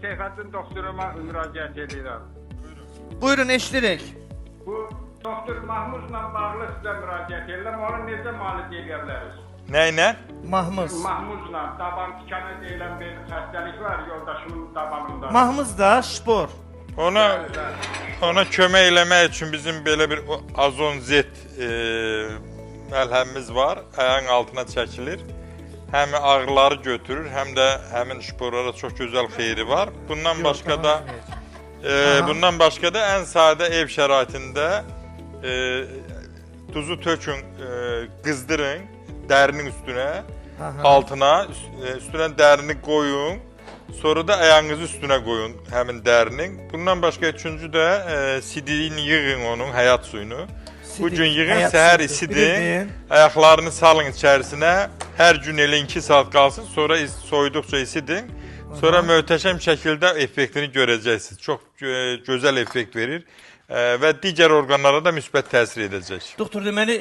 Seyfettin doktoruma müraciət edirəm. Buyurun, eşidirik. Bu doktor Mahmuzla bağlı sizə müraciət edirəm. Onu necə müalicə edə biləriz? Nəylə? Mahmuz. Mahmuzla daban tikanı deyilən bir xəstəlik var yoldaşımın dabanında. Mahmuz da spor. Ona kömək eləmək üçün bizim belə bir Azon Z məlhəmimiz var. Ayağın altına çəkilir. Həm ağrıları götürür, həm də həmin şporlara çox gözəl xeyri var. Bundan başqa da ən sadə ev şəraitində tuzu tökün, qızdırın dərinin üstünə, altına, üstünə dərini qoyun. Sonra da ayağınızı üstünə qoyun həmin dərinin. Bundan başqa üçüncü də sidiyini yığın onun, həyat suyunu. Bu gün yığın, səhər isidin, ayaqlarını salın içərisinə. Hər gün elə 2 saat qalsın, sonra soyuduqca isidin. Sonra möhtəşəm şəkildə effektini görəcəksiniz. Çox gözəl effekt verir və digər orqanlara da müsbət təsir edəcək. Doktor, deməli,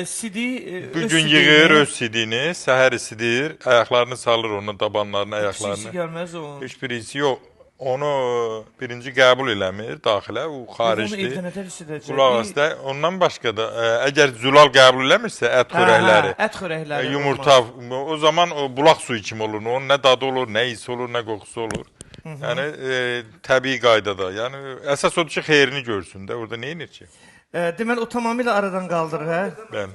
sidi... Bu gün yığır öz sidini, səhər isidir, ayaqlarını salır onun, tabanlarını, ayaqlarını. Hissi gəlməz o. Heç bir hissi yox. Onu birinci qəbul eləmir daxilə, o xaricdir. Onu evdə nətər hissedəcək? Qulaq asda. Ondan başqa da, əgər zülal qəbul eləmirsə, ət xörəkləri, ət xörəkləri, yumurta, o zaman o bulaq suyu kimi olur. Onun nə dadı olur, nə isi olur, nə qoxusu olur. Yəni, təbii qaydada. Yəni, əsas odur ki, xeyrini görsün də, orada nə inir ki? Deməli, o tamamilə aradan qaldırır, hə? Bəli.